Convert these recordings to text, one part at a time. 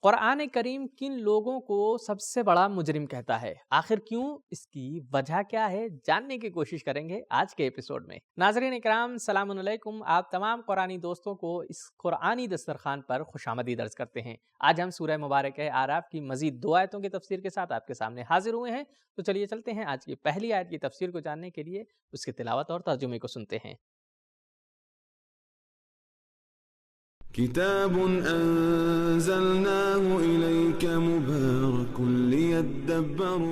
قرآن کریم کن لوگوں کو سب سے بڑا مجرم کہتا ہے؟ آخر کیوں؟ اس کی وجہ کیا ہے؟ جاننے کی کوشش کریں گے آج کے ایپیسوڈ میں۔ ناظرین اکرام، سلام علیکم۔ آپ تمام قرآنی دوستوں کو اس قرآنی دسترخوان پر خوش آمدید عرض کرتے ہیں۔ آج ہم سورہ مبارک اعراف کی مزید 2 آیتوں کی تفسیر کے ساتھ آپ کے سامنے حاضر ہوئے ہیں۔ تو چلیے چلتے ہیں آج کی پہلی آیت کی تفسیر کو جاننے کے لیے اس کی تلاوت اور ترجمے کو سنتے ہیں۔ كتاب أنزلناه إليك مبارك ليدبروا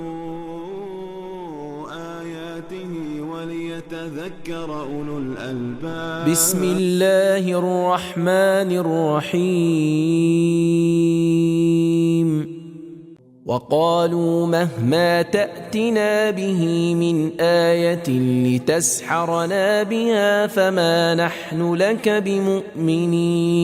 آياته وليتذكر أولو الألباب بسم الله الرحمن الرحيم وقالوا مهما تأتنا به من آية لتسحرنا بها فما نحن لك بمؤمنين۔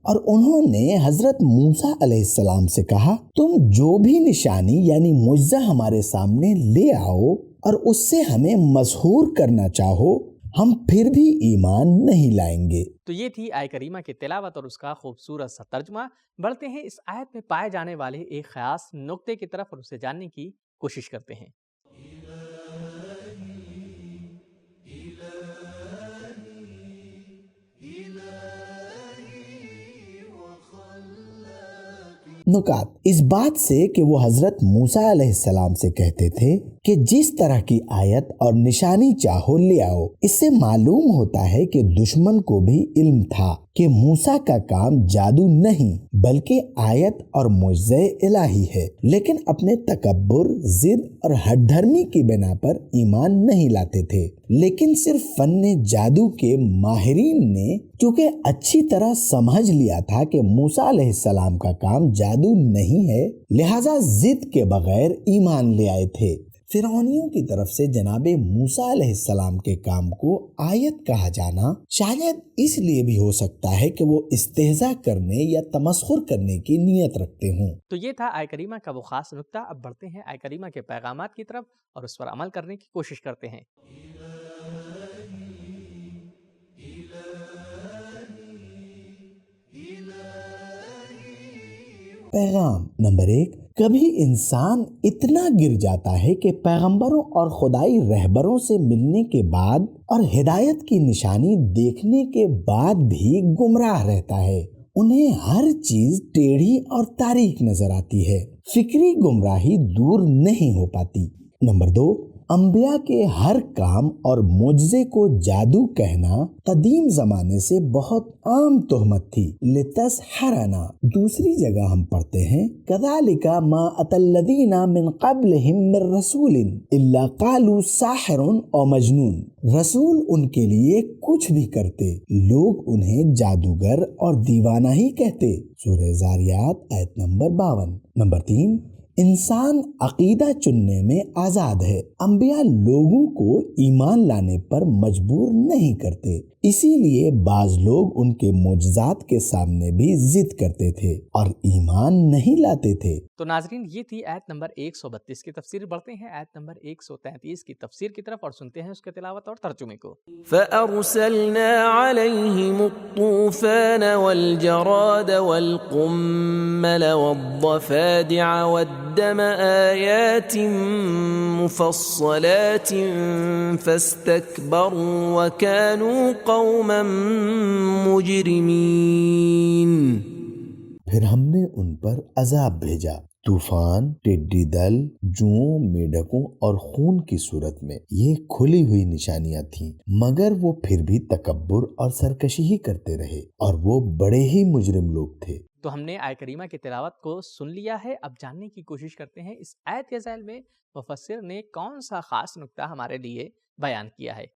اور انہوں نے حضرت موسیٰ علیہ السلام سے کہا، تم جو بھی نشانی یعنی معجزہ ہمارے سامنے لے آؤ اور اس سے ہمیں مسحور کرنا چاہو، ہم پھر بھی ایمان نہیں لائیں گے۔ تو یہ تھی آیت کریمہ کی تلاوت اور اس کا خوبصورت سا ترجمہ۔ بڑھتے ہیں اس آیت میں پائے جانے والے ایک خاص نقطے کی طرف اور اسے جاننے کی کوشش کرتے ہیں۔ نکات اس بات سے کہ وہ حضرت موسیٰ علیہ السلام سے کہتے تھے کہ جس طرح کی آیت اور نشانی چاہو لے آؤ، اس سے معلوم ہوتا ہے کہ دشمن کو بھی علم تھا کہ موسیٰ کا کام جادو نہیں بلکہ آیت اور معجزہ الہی ہے، لیکن اپنے تکبر، ضد اور ہٹ دھرمی کی بنا پر ایمان نہیں لاتے تھے۔ لیکن صرف فن جادو کے ماہرین نے چونکہ اچھی طرح سمجھ لیا تھا کہ موسیٰ علیہ السلام کا کام جادو نہیں ہے، لہٰذا ضد کے بغیر ایمان لے آئے تھے۔ فرعونیوں کی طرف سے جناب موسیٰ علیہ السلام کے کام کو آیت کہا جانا شاید اس لیے بھی ہو سکتا ہے کہ وہ استہزاء کرنے یا تمسخر کرنے کی نیت رکھتے ہوں۔ تو یہ تھا آیت کریمہ کا وہ خاص نقطہ۔ اب بڑھتے ہیں آیت کریمہ کے پیغامات کی طرف اور اس پر عمل کرنے کی کوشش کرتے ہیں۔ پیغام نمبر 1، کبھی انسان اتنا گر جاتا ہے کہ پیغمبروں اور خدائی رہبروں سے ملنے کے بعد اور ہدایت کی نشانی دیکھنے کے بعد بھی گمراہ رہتا ہے۔ انہیں ہر چیز ٹیڑھی اور تاریک نظر آتی ہے، فکری گمراہی دور نہیں ہو پاتی۔ نمبر 2، انبیاء کے ہر کام اور معجزے کو جادو کہنا قدیم زمانے سے بہت عام تہمت تھی۔ لتسحرنا دوسری جگہ ہم پڑھتے ہیں کذالک ما اتى الذین من قبلهم من رسول الا قالوا ساحر او مجنون۔ رسول ان کے لیے کچھ بھی کرتے، لوگ انہیں جادوگر اور دیوانہ ہی کہتے۔ سورہ زاریات آیت نمبر 52۔ نمبر 3، انسان عقیدہ چننے میں آزاد ہے۔ انبیاء لوگوں کو ایمان لانے پر مجبور نہیں کرتے، اسی لیے بعض لوگ ان کے معجزات کے سامنے بھی ضد کرتے تھے اور ایمان نہیں لاتے تھے۔ تو ناظرین، یہ تھی آیت نمبر 132 کی تفسیر۔ بڑھتے ہیں آیت نمبر 133 کی تفسیر کی طرف اور سنتے ہیں اس کے تلاوت اور ترجمے کو۔ فَأَرْسَلْنَا عَلَيْهِمُ الطُّوفَانَ وَالْجَرَادَ وَالْقُمَّلَ وَالضَّفَادِعَ وَالدَّمَ آيَاتٍ مُفَصَّلَاتٍ فَاسْتَكْبَرُوا وَكَانُوا قَوْمًا مُجْرِمِينَ۔ پھر ہم نے ان پر عذاب بھیجا، طوفان، ٹڈی دل، جوؤں، میڈکوں اور خون کی صورت میں۔ یہ کھلی ہوئی نشانیاں تھیں، مگر وہ پھر بھی تکبر اور سرکشی ہی کرتے رہے اور وہ بڑے ہی مجرم لوگ تھے۔ تو ہم نے آیت کریمہ کی تلاوت کو سن لیا ہے۔ اب جاننے کی کوشش کرتے ہیں اس آیت کے ذیل میں مفسر نے کون سا خاص نقطہ ہمارے لیے بیان کیا ہے۔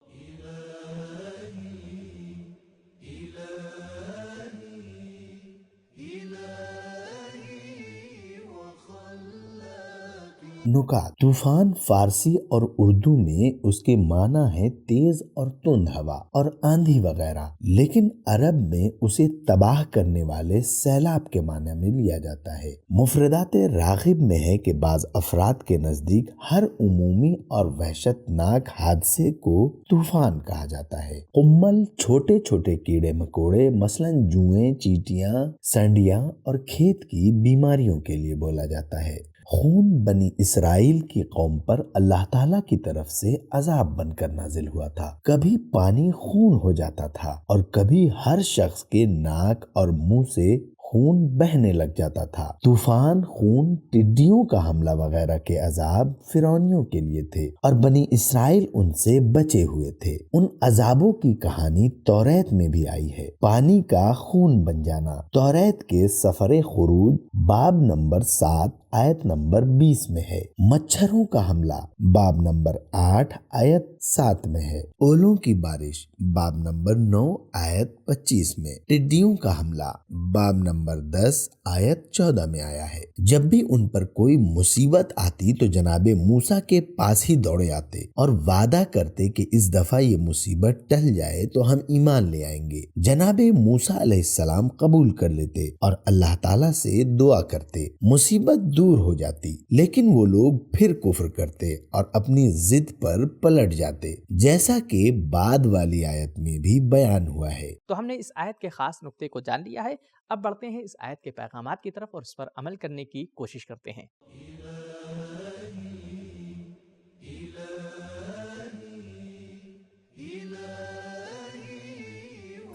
نکات: طوفان فارسی اور اردو میں اس کے معنی ہے تیز اور تند ہوا اور آندھی وغیرہ، لیکن عرب میں اسے تباہ کرنے والے سیلاب کے معنی میں لیا جاتا ہے۔ مفردات راغب میں ہے کہ بعض افراد کے نزدیک ہر عمومی اور وحشت ناک حادثے کو طوفان کہا جاتا ہے۔ قمل چھوٹے چھوٹے کیڑے مکوڑے مثلاً جوئیں، چیٹیاں، سانڈیاں اور کھیت کی بیماریوں کے لیے بولا جاتا ہے۔ خون بنی اسرائیل کی قوم پر اللہ تعالیٰ کی طرف سے عذاب بن کر نازل ہوا تھا۔ کبھی پانی خون ہو جاتا تھا اور کبھی ہر شخص کے ناک اور منہ سے خون بہنے لگ جاتا تھا۔ طوفان، خون، ٹڈیوں کا حملہ وغیرہ کے عذاب فرعونیوں کے لیے تھے اور بنی اسرائیل ان سے بچے ہوئے تھے۔ ان عذابوں کی کہانی توریت میں بھی آئی ہے۔ پانی کا خون بن جانا توریت کے سفر خروج باب نمبر 7 آیت نمبر 20 میں ہے۔ مچھروں کا حملہ باب نمبر 8 آیت 7 میں ہے۔ اولوں کی بارش باب نمبر 9 آیت 25 میں۔ ٹڈیوں کا حملہ باب نمبر 10 آیت 14 میں آیا ہے۔ جب بھی ان پر کوئی مصیبت آتی تو جناب موسیٰ کے پاس ہی دوڑے آتے اور وعدہ کرتے کہ اس دفعہ یہ مصیبت ٹل جائے تو ہم ایمان لے آئیں گے۔ جناب موسیٰ علیہ السلام قبول کر لیتے اور اللہ تعالیٰ سے دعا کرتے، مصیبت دور ہو جاتی، لیکن وہ لوگ پھر کفر کرتے اور اپنی ضد پر پلٹ جاتے، جیسا کہ بعد والی آیت میں بھی بیان ہوا ہے۔ تو ہم نے اس آیت کے خاص نقطے کو جان لیا ہے، اب بڑھتے ہیں اس آیت کے پیغامات کی طرف اور اس پر عمل کرنے کی کوشش کرتے ہیں۔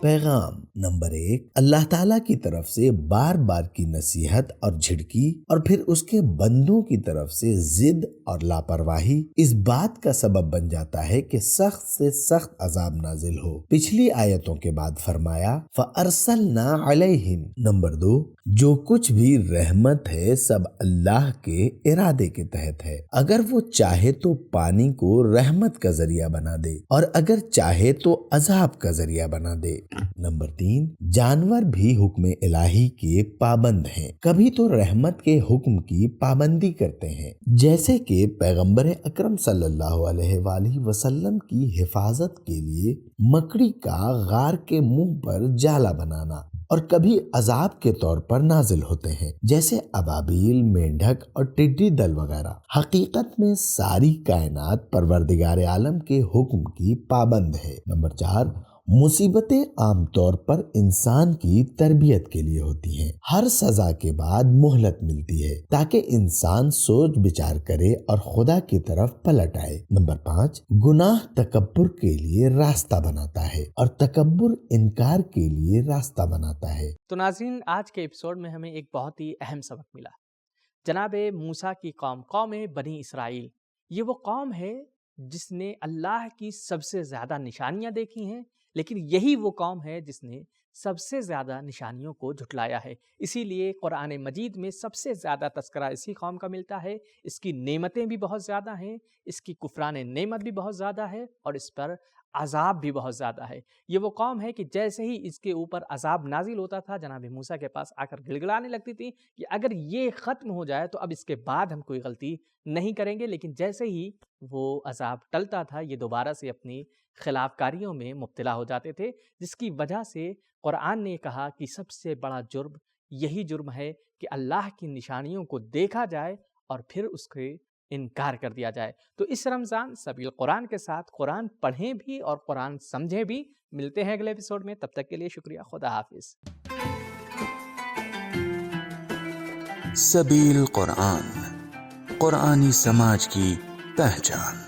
پیغام نمبر 1، اللہ تعالیٰ کی طرف سے بار بار کی نصیحت اور جھڑکی اور پھر اس کے بندوں کی طرف سے ضد اور لاپرواہی اس بات کا سبب بن جاتا ہے کہ سخت سے سخت عذاب نازل ہو۔ پچھلی آیتوں کے بعد فرمایا فَأَرْسَلْنَا عَلَيْهِمْ۔ نمبر 2، جو کچھ بھی رحمت ہے سب اللہ کے ارادے کے تحت ہے۔ اگر وہ چاہے تو پانی کو رحمت کا ذریعہ بنا دے اور اگر چاہے تو عذاب کا ذریعہ بنا دے۔ نمبر 3، جانور بھی حکم الہی کے پابند ہیں، کبھی تو رحمت کے حکم کی پابندی کرتے ہیں، جیسے کہ پیغمبر اکرم صلی اللہ علیہ وآلہ وسلم کی حفاظت کے لیے مکڑی کا غار کے منہ پر جالا بنانا، اور کبھی عذاب کے طور پر نازل ہوتے ہیں جیسے ابابیل، مینڈھک اور ٹڈی دل وغیرہ۔ حقیقت میں ساری کائنات پروردگار عالم کے حکم کی پابند ہے۔ نمبر 4، مصیبتیں عام طور پر انسان کی تربیت کے لیے ہوتی ہیں۔ ہر سزا کے بعد مہلت ملتی ہے تاکہ انسان سوچ بچار کرے اور خدا کی طرف پلٹ آئے۔ نمبر 5، گناہ تکبر کے لیے راستہ بناتا ہے اور تکبر انکار کے لیے راستہ بناتا ہے۔ تو ناظرین، آج کے ایپیسوڈ میں ہمیں ایک بہت ہی اہم سبق ملا۔ جناب موسیٰ کی قوم بنی اسرائیل، یہ وہ قوم ہے جس نے اللہ کی سب سے زیادہ نشانیاں دیکھی ہیں، لیکن یہی وہ قوم ہے جس نے سب سے زیادہ نشانیوں کو جھٹلایا ہے۔ اسی لیے قرآن مجید میں سب سے زیادہ تذکرہ اسی قوم کا ملتا ہے۔ اس کی نعمتیں بھی بہت زیادہ ہیں، اس کی کفران نعمت بھی بہت زیادہ ہے اور اس پر عذاب بھی بہت زیادہ ہے۔ یہ وہ قوم ہے کہ جیسے ہی اس کے اوپر عذاب نازل ہوتا تھا، جناب موسیٰ کے پاس آ کر گڑگڑانے لگتی تھی کہ اگر یہ ختم ہو جائے تو اب اس کے بعد ہم کوئی غلطی نہیں کریں گے، لیکن جیسے ہی وہ عذاب ٹلتا تھا یہ دوبارہ سے اپنی خلاف کاریوں میں مبتلا ہو جاتے تھے، جس کی وجہ سے قرآن نے کہا کہ سب سے بڑا جرم یہی جرم ہے کہ اللہ کی نشانیوں کو دیکھا جائے اور پھر اس کے انکار کر دیا جائے۔ تو اس رمضان سبیل قرآن کے ساتھ قرآن پڑھیں بھی اور قرآن سمجھیں بھی۔ ملتے ہیں اگلے ایپیسوڈ میں، تب تک کے لیے شکریہ، خدا حافظ۔ سبیل قرآن، قرآنی سماج کی پہچان۔